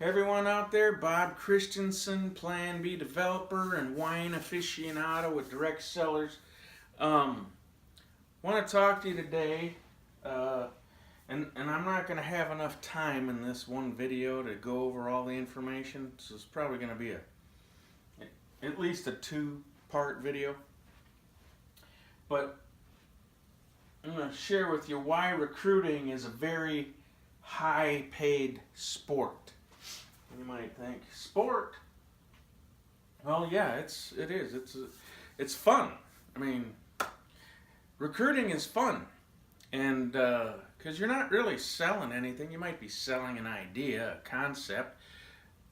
Everyone out there, Bob Christensen, planBdeveloper, and wine aficionado with direct sellers. Want to talk to you today, and I'm not going to have enough time in this one video to go over all the information, so it's probably going to be at least a two-part video. But I'm going to share with you why recruiting is a very high-paid sport. You might think, sport? Well, yeah, it is. It's fun. I mean, recruiting is fun, and because you're not really selling anything. You might be selling an idea, a concept,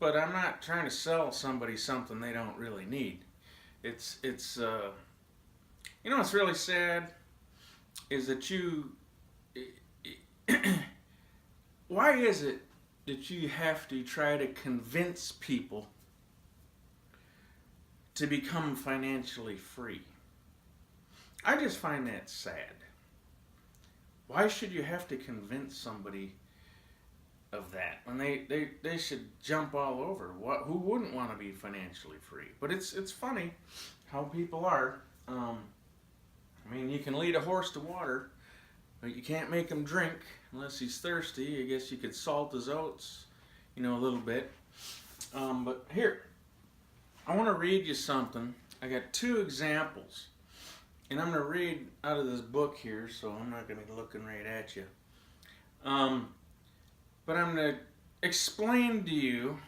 but I'm not trying to sell somebody something they don't really need. It's you know what's really sad is that why is it that you have to try to convince people to become financially free? I just find that sad. Why should you have to convince somebody of that when they should jump all over? Who wouldn't want to be financially free? But it's funny how people are. I mean, you can lead a horse to water, but you can't make him drink unless he's thirsty. I guess you could salt his oats, a little bit. But here, I want to read you something. I got two examples, and I'm going to read out of this book here, so I'm not going to be looking right at you. But I'm going to explain to you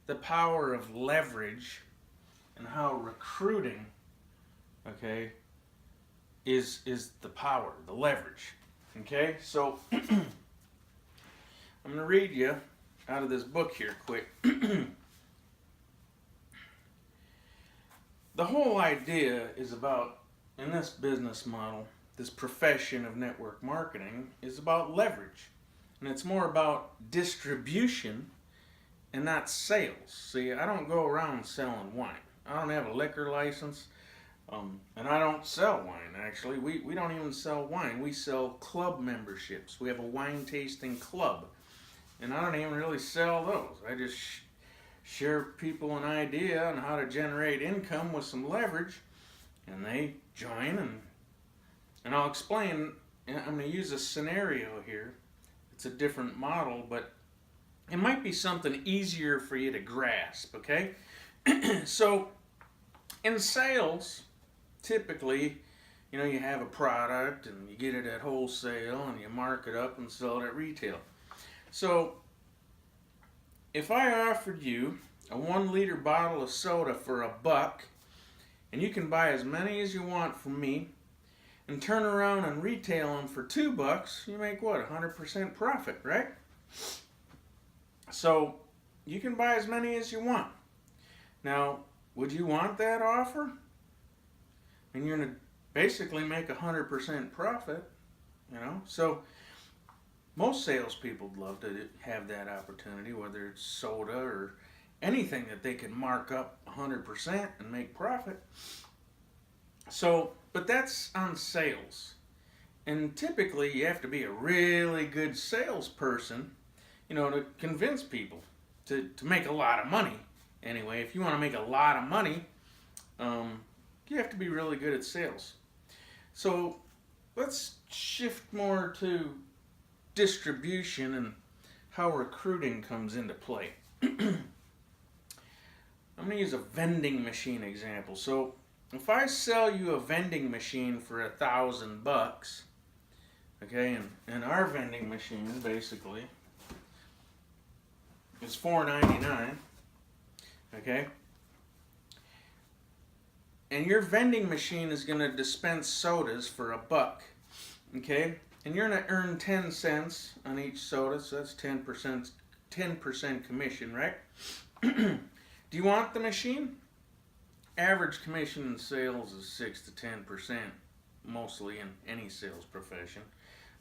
the power of leverage and how recruiting, okay, is the power, the leverage. Okay, so I'm going to read you out of this book here quick. The whole idea is about, in this business model, this profession of network marketing is about leverage. And it's more about distribution and not sales. See, I don't go around selling wine. I don't have a liquor license. And I don't sell wine, actually. We don't even sell wine. We sell club memberships. We have a wine tasting club. And I don't even really sell those. I just share people an idea on how to generate income with some leverage. And they join, and I'll explain. I'm going to use a scenario here. It's a different model, but it might be something easier for you to grasp, okay? So, in sales, typically, you have a product and you get it at wholesale and you mark it up and sell it at retail. So, if I offered you a 1-liter bottle of soda for $1, and you can buy as many as you want from me, and turn around and retail them for $2, you make what, 100% profit, right? So, you can buy as many as you want. Now, would you want that offer? And you're going to basically make 100% profit, So, most salespeople would love to have that opportunity, whether it's soda or anything that they can mark up 100% and make profit. So, but that's on sales. And typically you have to be a really good salesperson, to convince people to make a lot of money. Anyway, if you want to make a lot of money, you have to be really good at sales. So let's shift more to distribution and how recruiting comes into play. I'm going to use a vending machine example. So if I sell you a vending machine for $1,000, okay, and our vending machine basically is $4.99, okay, and your vending machine is going to dispense sodas for $1, okay, and you're going to earn 10 cents on each soda, so that's 10% commission, right? Do you want the machine? Average commission in sales is 6 to 10%, mostly in any sales profession.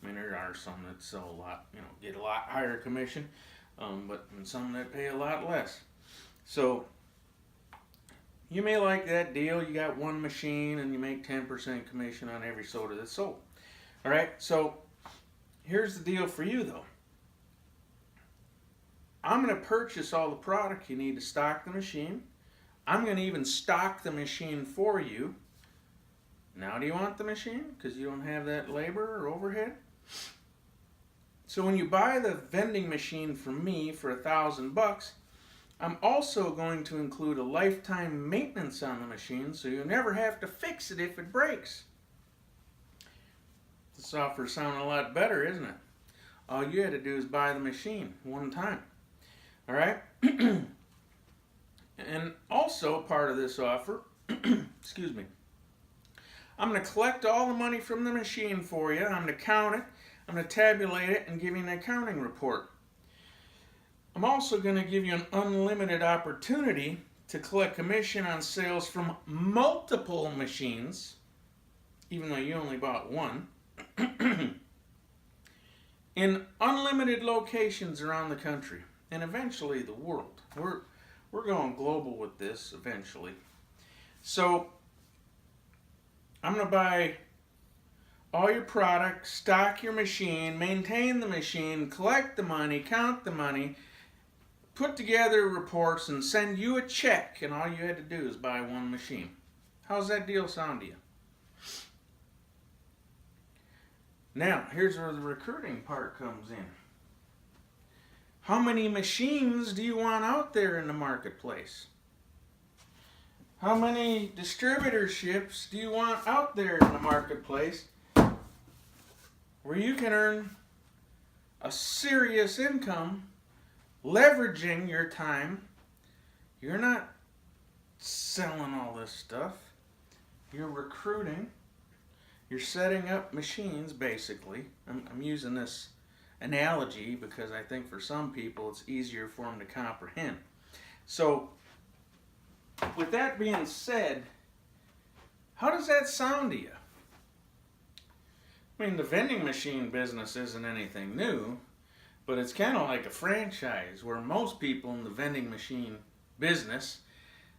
I mean, there are some that sell a lot, get a lot higher commission, but some that pay a lot less. So, you may like that deal. You got one machine and you make 10% commission on every soda that's sold. All right, so here's the deal for you, though. I'm going to purchase all the product you need to stock the machine. I'm going to even stock the machine for you. Now do you want the machine? Because you don't have that labor or overhead. So when you buy the vending machine from me for $1,000, I'm also going to include a lifetime maintenance on the machine, so you never have to fix it if it breaks. This offer sounds a lot better, isn't it? All you had to do is buy the machine one time. All right? And also part of this offer, excuse me, I'm going to collect all the money from the machine for you. I'm going to count it. I'm going to tabulate it and give you an accounting report. I'm also going to give you an unlimited opportunity to collect commission on sales from multiple machines, even though you only bought one, in unlimited locations around the country and eventually the world. We're going global with this eventually. So I'm going to buy all your product, stock your machine, maintain the machine, collect the money, count the money, put together reports, and send you a check, and all you had to do is buy one machine. How's that deal sound to you? Now, here's where the recruiting part comes in. How many machines do you want out there in the marketplace? How many distributorships do you want out there in the marketplace where you can earn a serious income leveraging your time? You're not selling all this stuff. You're recruiting. You're setting up machines, basically. I'm using this analogy because I think for some people it's easier for them to comprehend. So, with that being said, how does that sound to you? I mean, the vending machine business isn't anything new, but it's kind of like a franchise where most people in the vending machine business,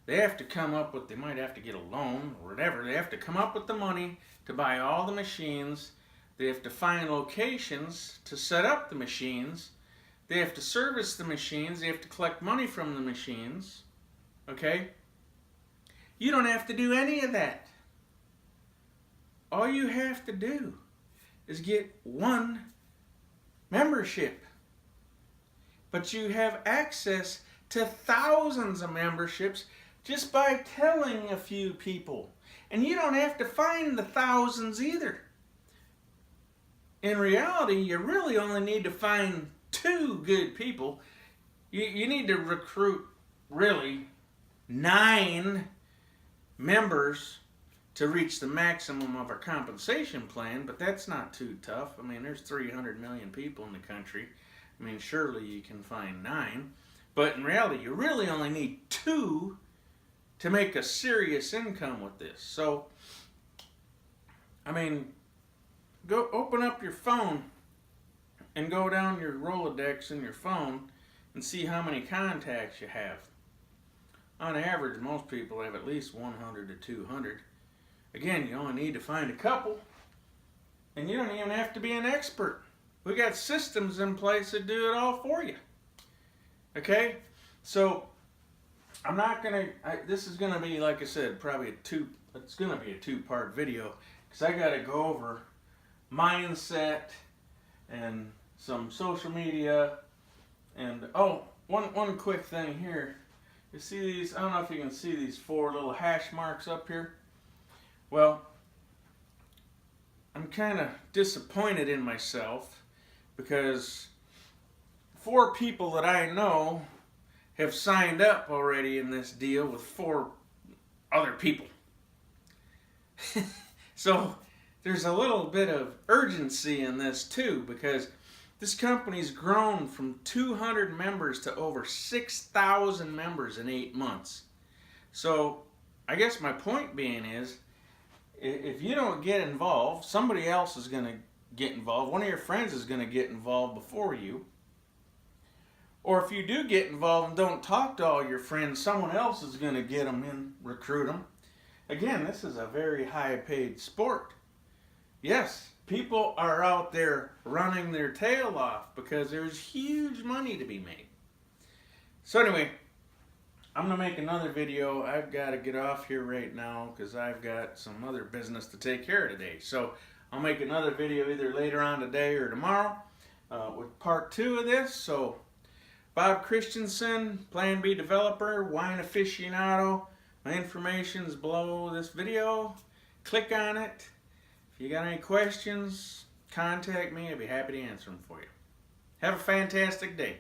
they have to come up with, they might have to get a loan or whatever, they have to come up with the money to buy all the machines, they have to find locations to set up the machines, they have to service the machines, they have to collect money from the machines, okay? You don't have to do any of that. All you have to do is get one membership. But you have access to thousands of memberships just by telling a few people. And you don't have to find the thousands either. In reality, you really only need to find 2 good people. You need to recruit, really, 9 members to reach the maximum of our compensation plan, but that's not too tough. I mean, there's 300 million people in the country. I mean, surely you can find 9. But in reality, you really only need 2 to make a serious income with this. So, I mean, go open up your phone and go down your Rolodex in your phone and see how many contacts you have. On average, most people have at least 100 to 200. Again, you only need to find a couple, and you don't even have to be an expert. We got systems in place that do it all for you. Okay? So, I'm not going to, this is going to be, like I said, probably it's going to be a 2-part video, because I got to go over mindset and some social media, and, one quick thing here. You see these, I don't know if you can see these 4 little hash marks up here. Well, I'm kind of disappointed in myself because 4 people that I know have signed up already in this deal with 4 other people. So there's a little bit of urgency in this too, because this company's grown from 200 members to over 6,000 members in 8 months. So I guess my point being is, if you don't get involved, somebody else is going to get involved. One of your friends is going to get involved before you. Or if you do get involved and don't talk to all your friends, someone else is going to get them in, recruit them. Again, this is a very high-paid sport. Yes, people are out there running their tail off because there's huge money to be made. So anyway, I'm going to make another video. I've got to get off here right now because I've got some other business to take care of today. So I'll make another video either later on today or tomorrow with part 2 of this. So Bob Christensen, planBdeveloper, wine aficionado. My information is below this video. Click on it. If you got any questions, contact me. I'd be happy to answer them for you. Have a fantastic day.